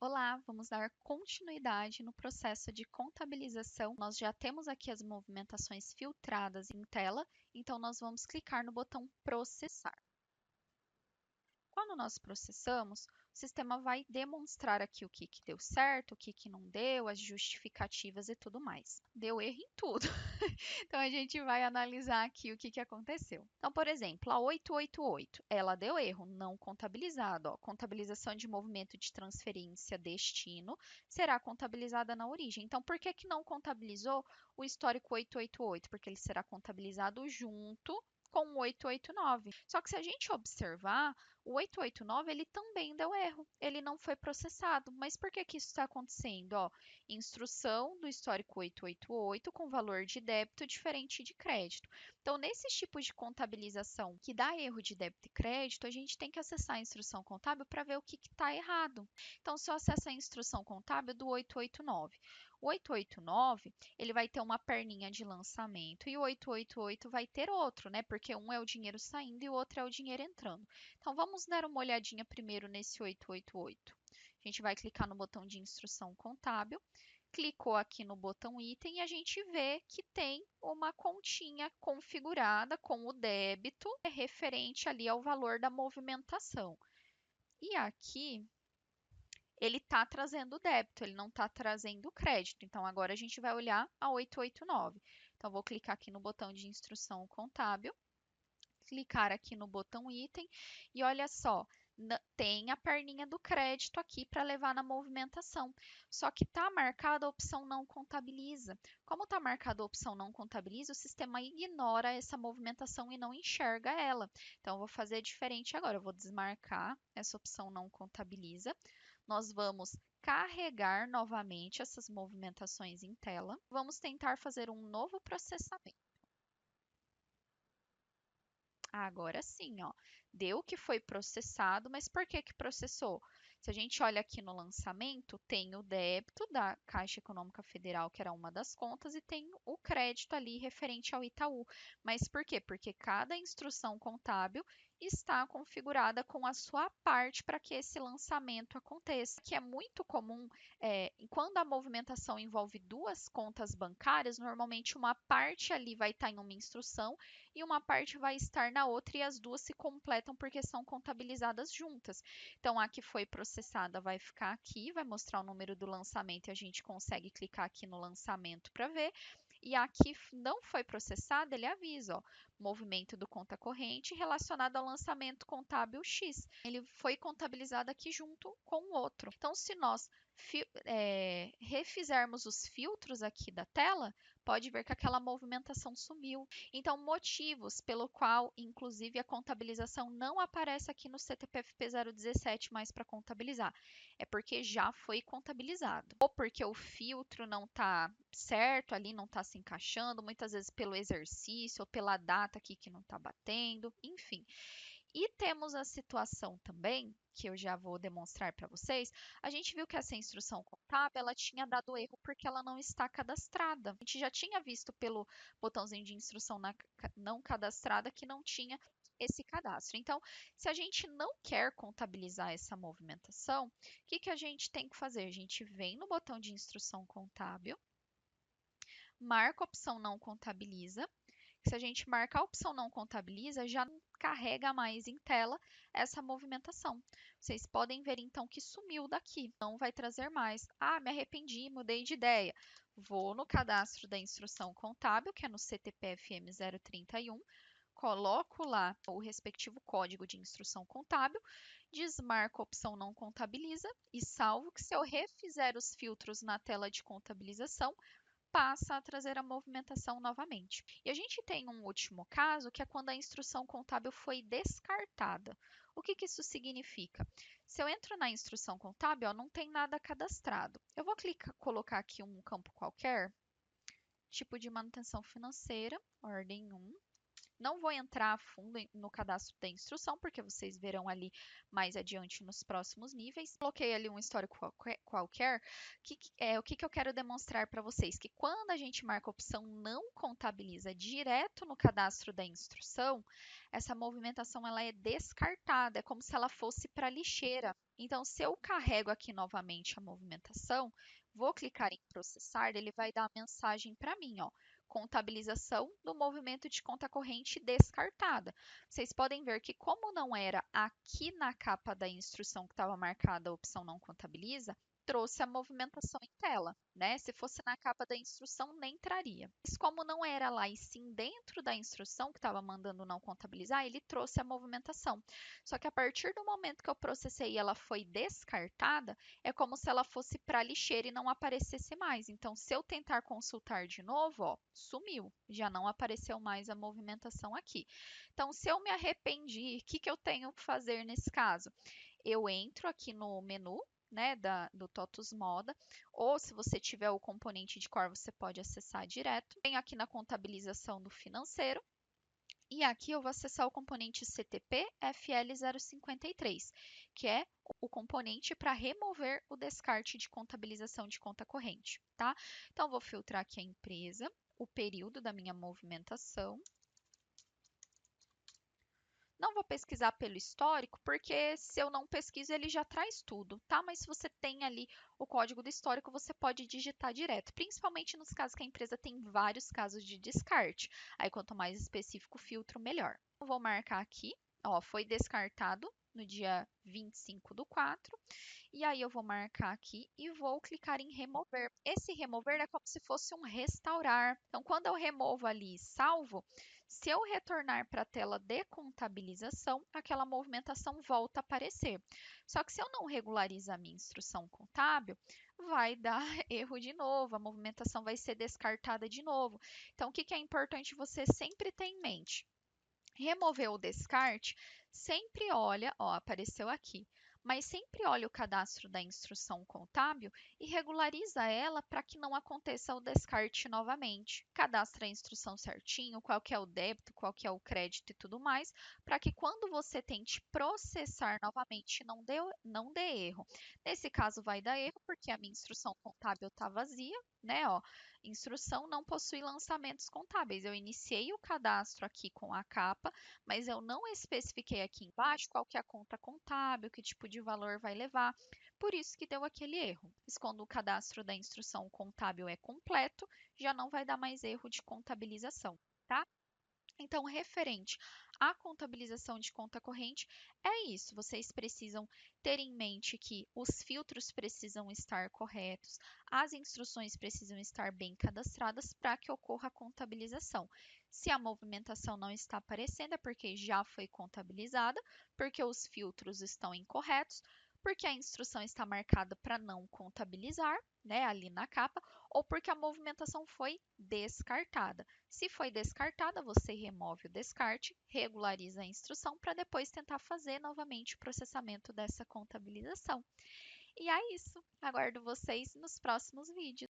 Olá, vamos dar continuidade no processo de contabilização. Nós já temos aqui as movimentações filtradas em tela, então nós vamos clicar no botão processar. Quando nós processamos, o sistema vai demonstrar aqui o que deu certo, o que não deu, as justificativas e tudo mais. Deu erro em tudo. Então a gente vai analisar aqui o que aconteceu. Então, por exemplo, a 888, ela deu erro, não contabilizado. Ó, contabilização de movimento de transferência destino será contabilizada na origem. Então, por que não contabilizou o histórico 888? Porque ele será contabilizado junto com o 889. Só que se a gente observar, o 889 ele também deu erro, ele não foi processado. Mas por que isso está acontecendo? Ó, instrução do histórico 888 com valor de débito diferente de crédito. Então, nesses tipos de contabilização que dá erro de débito e crédito, a gente tem que acessar a instrução contábil para ver o que está errado. Então, se eu acesso a instrução contábil do 889, o 889 ele vai ter uma perninha de lançamento e o 888 vai ter outro, né? Porque um é o dinheiro saindo e o outro é o dinheiro entrando. Então, vamos dar uma olhadinha primeiro nesse 888. A gente vai clicar no botão de instrução contábil, clicou aqui no botão item e a gente vê que tem uma continha configurada com o débito referente ali ao valor da movimentação. E aqui ele está trazendo débito, ele não está trazendo crédito. Então, agora a gente vai olhar a 889. Então, vou clicar aqui no botão de instrução contábil, clicar aqui no botão item e olha só, tem a perninha do crédito aqui para levar na movimentação. Só que está marcada a opção não contabiliza. Como está marcada a opção não contabiliza, o sistema ignora essa movimentação e não enxerga ela. Então, eu vou fazer diferente agora. Eu vou desmarcar essa opção não contabiliza. Nós vamos carregar novamente essas movimentações em tela. Vamos tentar fazer um novo processamento. Agora sim, ó, deu que foi processado, mas por que processou? Se a gente olha aqui no lançamento, tem o débito da Caixa Econômica Federal, que era uma das contas, e tem o crédito ali referente ao Itaú. Mas por quê? Porque cada instrução contábil está configurada com a sua parte para que esse lançamento aconteça, que é muito comum quando a movimentação envolve duas contas bancárias, normalmente uma parte ali vai estar em uma instrução e uma parte vai estar na outra e as duas se completam porque são contabilizadas juntas. Então, a que foi processada vai ficar aqui, vai mostrar o número do lançamento e a gente consegue clicar aqui no lançamento para ver. E a que não foi processada, ele avisa, ó, movimento do conta corrente relacionado ao lançamento contábil X. Ele foi contabilizado aqui junto com o outro. Então, se nós refizermos os filtros aqui da tela, pode ver que aquela movimentação sumiu. Então, motivos pelo qual, inclusive, a contabilização não aparece aqui no CTP-FP 017 mais para contabilizar. É porque já foi contabilizado. Ou porque o filtro não está certo ali, não está se encaixando, muitas vezes pelo exercício ou pela data aqui que não está batendo, enfim. E temos a situação também, que eu já vou demonstrar para vocês, a gente viu que essa instrução contábil, ela tinha dado erro porque ela não está cadastrada. A gente já tinha visto pelo botãozinho de instrução não cadastrada que não tinha esse cadastro. Então, se a gente não quer contabilizar essa movimentação, o que a gente tem que fazer? A gente vem no botão de instrução contábil, marca a opção não contabiliza. Se a gente marcar a opção não contabiliza, já não carrega mais em tela essa movimentação. Vocês podem ver então que sumiu daqui, não vai trazer mais. Ah, me arrependi, mudei de ideia. Vou no cadastro da instrução contábil, que é no CTP-FM 031, coloco lá o respectivo código de instrução contábil, desmarco a opção não contabiliza e salvo que se eu refizer os filtros na tela de contabilização, passa a trazer a movimentação novamente. E a gente tem um último caso, que é quando a instrução contábil foi descartada. O que isso significa? Se eu entro na instrução contábil, ó, não tem nada cadastrado. Eu vou colocar aqui um campo qualquer, tipo de manutenção financeira, ordem 1. Não vou entrar a fundo no cadastro da instrução, porque vocês verão ali mais adiante nos próximos níveis. Coloquei ali um histórico qualquer. O que eu quero demonstrar para vocês? Que quando a gente marca a opção não contabiliza direto no cadastro da instrução, essa movimentação ela é descartada, é como se ela fosse para a lixeira. Então, se eu carrego aqui novamente a movimentação, vou clicar em processar, ele vai dar a mensagem para mim, ó, contabilização do movimento de conta corrente descartada. Vocês podem ver que como não era aqui na capa da instrução que estava marcada a opção não contabiliza, trouxe a movimentação em tela, né? Se fosse na capa da instrução, nem traria. Mas como não era lá e sim dentro da instrução que estava mandando não contabilizar, ele trouxe a movimentação. Só que a partir do momento que eu processei e ela foi descartada, é como se ela fosse para a lixeira e não aparecesse mais. Então, se eu tentar consultar de novo, ó, sumiu, já não apareceu mais a movimentação aqui. Então, se eu me arrependi, o que, que eu tenho que fazer nesse caso? Eu entro aqui no menu, né, do TOTUS Moda, ou se você tiver o componente de core, você pode acessar direto. Venho aqui na contabilização do financeiro, e aqui eu vou acessar o componente CTP FL053, que é o componente para remover o descarte de contabilização de conta corrente, tá? Então, vou filtrar aqui a empresa, o período da minha movimentação. Não vou pesquisar pelo histórico, porque se eu não pesquiso, ele já traz tudo, tá? Mas se você tem ali o código do histórico, você pode digitar direto, principalmente nos casos que a empresa tem vários casos de descarte. Aí, quanto mais específico o filtro, melhor. Eu vou marcar aqui, ó, foi descartado no dia 25 do 4. E aí eu vou marcar aqui e vou clicar em remover. Esse remover é como se fosse um restaurar. Então, quando eu removo ali e salvo, se eu retornar para a tela de contabilização, aquela movimentação volta a aparecer. Só que se eu não regularizar a minha instrução contábil, vai dar erro de novo, a movimentação vai ser descartada de novo. Então, o que é importante você sempre ter em mente? Remover o descarte, sempre olha, ó, apareceu aqui, mas sempre olha o cadastro da instrução contábil e regulariza ela para que não aconteça o descarte novamente. Cadastra a instrução certinho, qual que é o débito, qual que é o crédito e tudo mais, para que quando você tente processar novamente não dê erro. Nesse caso vai dar erro porque a minha instrução contábil está vazia, né? Ó, instrução não possui lançamentos contábeis. Eu iniciei o cadastro aqui com a capa, mas eu não especifiquei aqui embaixo qual que é a conta contábil, que tipo de valor vai levar. Por isso que deu aquele erro. Mas quando o cadastro da instrução contábil é completo, já não vai dar mais erro de contabilização, tá? Então, referente à contabilização de conta corrente, é isso. Vocês precisam ter em mente que os filtros precisam estar corretos, as instruções precisam estar bem cadastradas para que ocorra a contabilização. Se a movimentação não está aparecendo, é porque já foi contabilizada, porque os filtros estão incorretos, porque a instrução está marcada para não contabilizar, né, ali na capa, ou porque a movimentação foi descartada. Se foi descartada, você remove o descarte, regulariza a instrução para depois tentar fazer novamente o processamento dessa contabilização. E é isso. Aguardo vocês nos próximos vídeos.